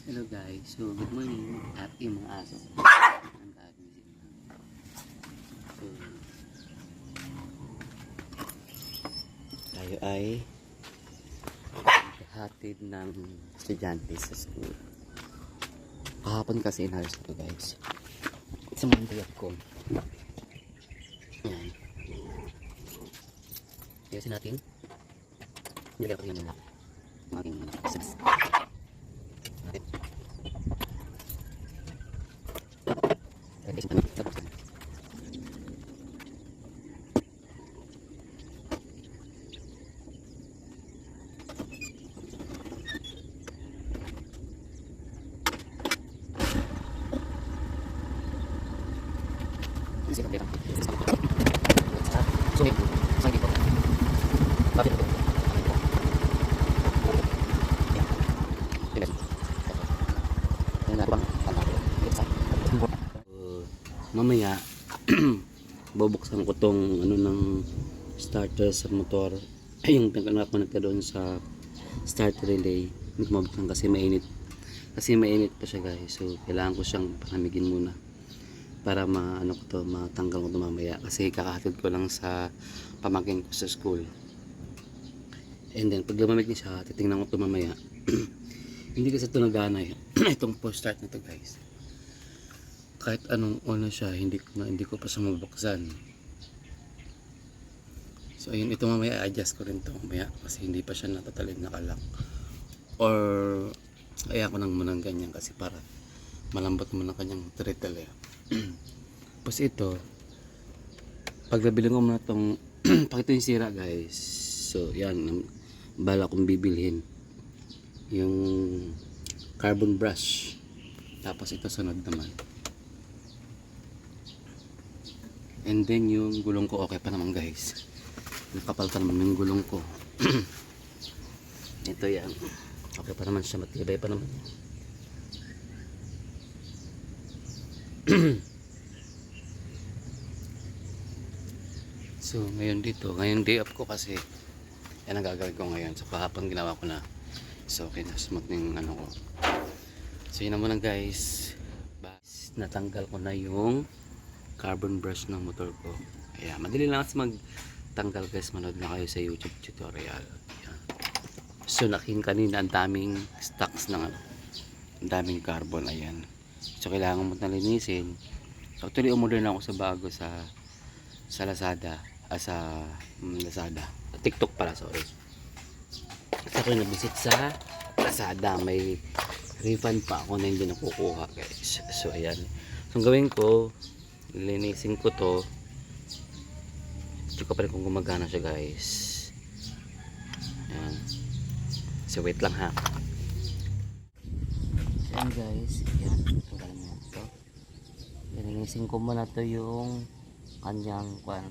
Hello guys, so good morning at yung mga aso. So, tayo ay hatid ng estudyante sa school. Kahapon kasi inalis ko guys. Sa Monday ako. Yan. Tiyasin natin. Nilagay ko yung mga aking subs. Mamaya bubuksan ko tong ano ng starter sa motor ay yung pinaka doon sa starter relay. Hindi ko mabuksan kasi mainit pa siya guys, so kailangan ko siyang palamigin muna para matanggal ko to mamaya kasi kakahatid ko lang sa pamangkin ko sa school. And then pag lumamig niya siya, titingnan ko to mamaya. Hindi kasi ito nagana itong post start na to guys. Kahit anong ono siya, hindi ko pa siya mabuksan. So ayun, ito mamaya adjust ko rin to mamaya kasi hindi pa siya natatalig nakalock. Or kaya ko nang munang ganyan kasi para malambot mo na kanyang throttle. Tapos ito, pag nabili ko muna itong pag ito yung sira guys, so yan, bala kong bibilhin yung carbon brush. Tapos ito sunod naman. And then yung gulong ko okay pa naman guys. Nakapaltan naman yung gulong ko. Ito yan. Okay pa naman siya, matibay pa naman. So ngayon ngayon day off ko kasi yan ang gagawin ko ngayon. So kahapon ginawa ko na. So okay na, smooth yung ano ko. So yun na muna guys. Natanggal ko na yung carbon brush ng motor ko. Ayan, madali lang kasi magtanggal guys. Manood na kayo sa YouTube tutorial. Ayan. So nakin kanina ang daming stocks ng ano, ang daming carbon. Ayan. So kailangan mo linisin. Actually umorder na ako sa bago sa Lazada. Lazada. TikTok pala, sorry. Kasi ako nabisit sa Lazada. May refund pa ako na hindi nakukuha guys. So ayan. So ang gawin ko, linisin ko to. Check ko pa rin kung gumagana siya guys. Ayan. So wait lang ha. So ayan guys. Ayan. Tanggalin mo na ito. Linisin ko muna to yung kanyang bahay.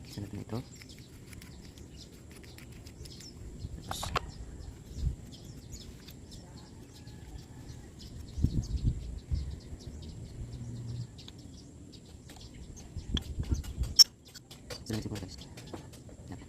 Isa natin ito. Tapos isa natin ito guys. Yan.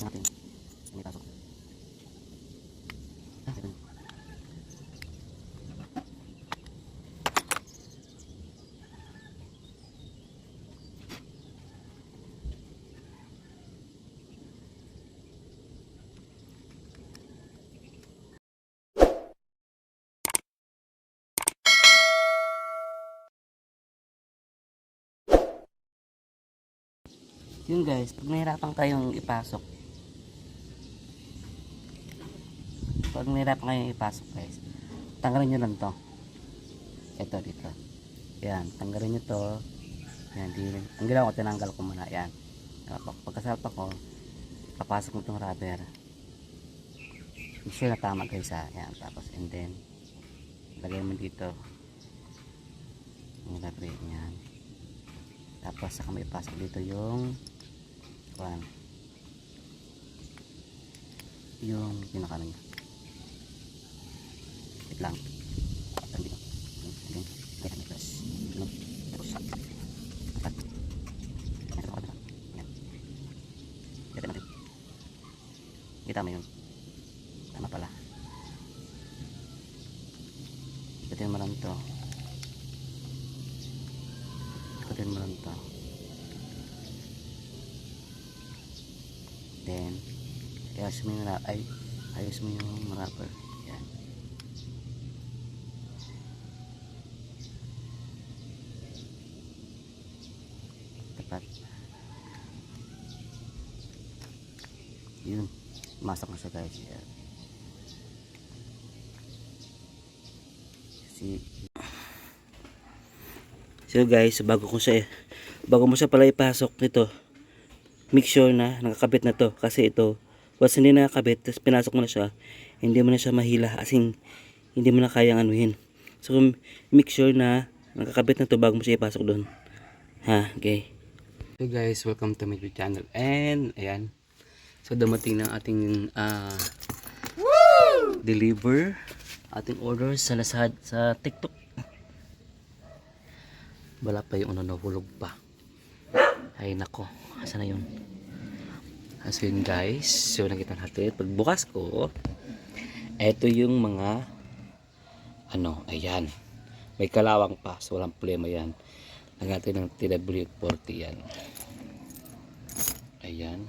natin. May pasok. Ito. Yun guys, pag nahirapan kayong ipasok, guys, tanggalin nyo lang to. Ito dito. Yan, tanggalin nyo to. Yan, ang ginawa ko, tinanggal ko muna. Yan. Pagkasalpa ko, papasok mo itong rubber. Make sure na tama guys ha. Yan, tapos and then, lagay mo dito. Ang rubber yan. Tapos saka may pasok dito yung pinakalan niya. Wait lang. Kita mo yun. Tama pala. Ikutin mo lang to. Then ayos mo yung wrapper. Yan. Tapat. Yun. Masok na siya guys. Yan. So guys, bago mo siya pala ipasok nito, make sure na nakakabit na to, kasi ito once hindi nakakabit tapos pinasok mo na siya, hindi mo na siya mahila, asing hindi mo na kayang anuhin. So make sure na nakakabit na to bago mo siya ipasok doon, ha. Okay, so guys, welcome to my channel. And ayan, so dumating na ating deliver ating order sa Lazada, sa TikTok. Wala pa yung nahulog pa. Ay nako, asa na yun? So yun guys, so nakita natin pagbukas ko, eto yung mga ayan, may kalawang pa, so walang problema yan. Lagyan ng TW40 yan. Ayan.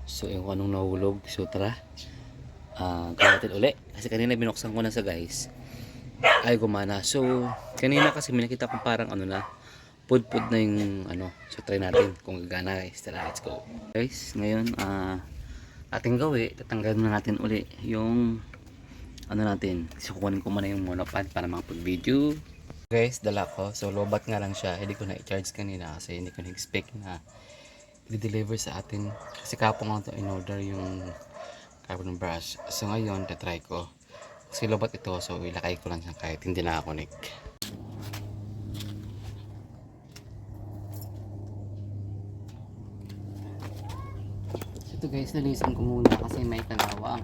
So yung anong nahulog, so tara gawin natin uli, kasi kanina binuksan ko na sa guys, ay gumana. So kanina kasi may nakita kong parang pud-pud na yung so try natin kung gagana guys. Tara, let's go guys. Ngayon ating gawin, tatanggalin na natin uli yung natin. So kukunin ko muna yung monopod para makapag video guys. Dala ko, so lobat nga lang siya, hindi ko na i-charge kanina kasi hindi ko na-expect na i-deliver sa atin, kasi kapong lang to in order yung carbon brush. So ngayon tatry ko kasi lobat ito, so ilakay ko lang siya kahit hindi nakakonek. Ito guys, nalisan ko muna kasi may kalawang.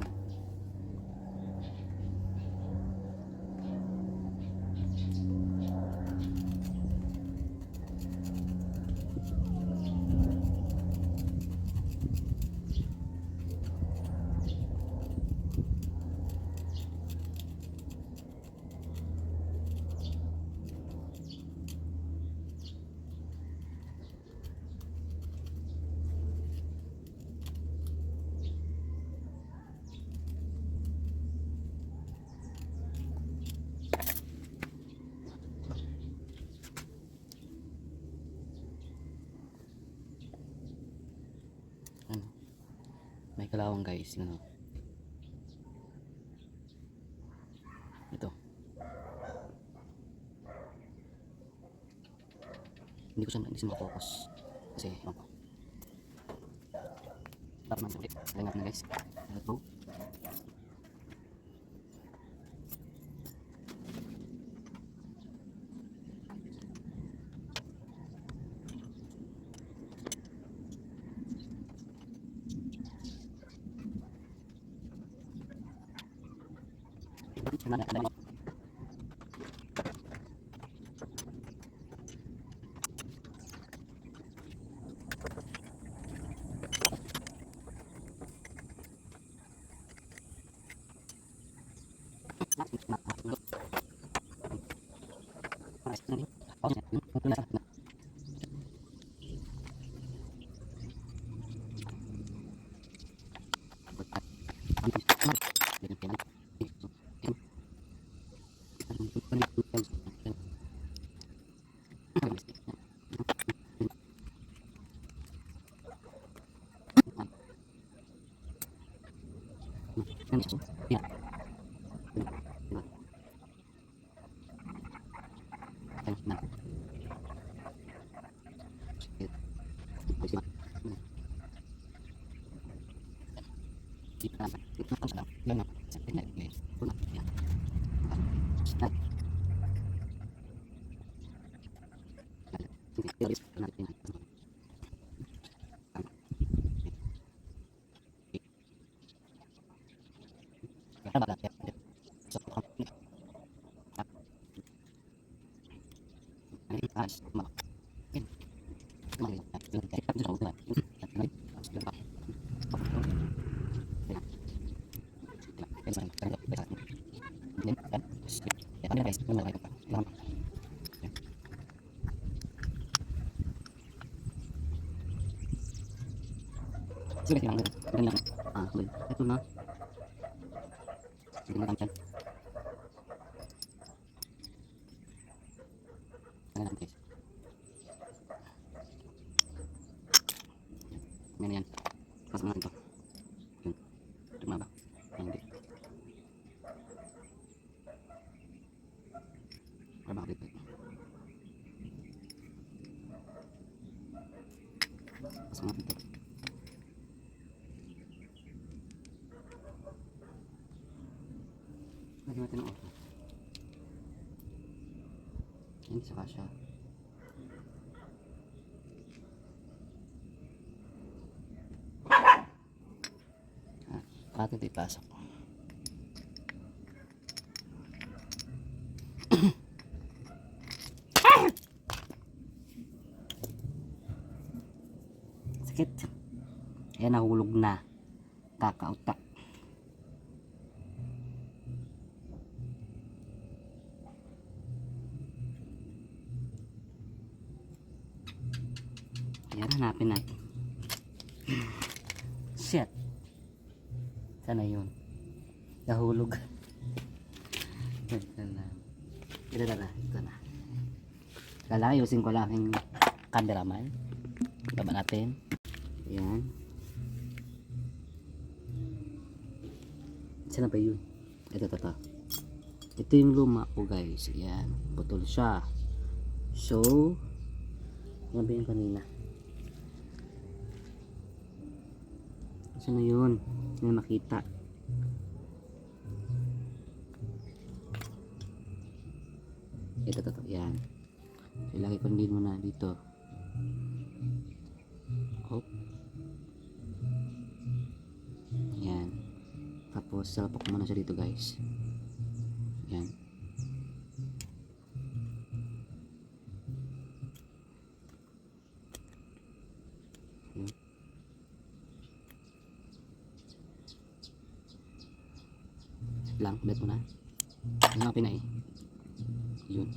May kalawang guys, ito. Hindi siya makapokus kasi dapat man ulit. Kaya nga guys, let's go. Sige, tingnan mo. Ganun lang. Ito na. Hindi mo tansyan. Ganun lang, guys. Ganyan yan. Pasok natin ito. Yun. Tuma ba? Hindi. Para makabit. Pasok natin ito. Lagyan natin ang off. Yan, saka siya. Atin ito ipasok. Sakit. Ayan, nahulog na. Kakautak. Ayan, hanapin natin. Shit. Sana yun. Nahulog. Ito na. Ito na. Kala ayusin ko lang yung cameraman. Baba natin. Ayan. Sana ba yun? Ito. Ito yung luma ko, guys. Ayan. Putol siya. So, ano ba yung kanina? Sana yun? Hindi na makita. Ito. Yan. Ilagay ko din muna dito. Hop. Yan. Tapos salpak ko muna siya dito, guys. Yan. Lang, bet mo na. Ano nga pinay? Yun.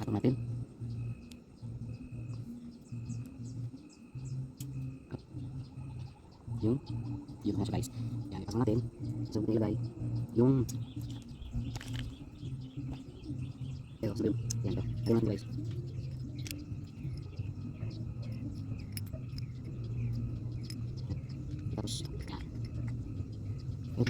Patong natin. Yung na siya, guys. Yan, ipasok natin. So, ilagay yung ito, sabi mo. Yan, ito. Ito natin, guys. Tapos, yan. Ito,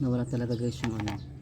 Nawala talaga guys yung ano.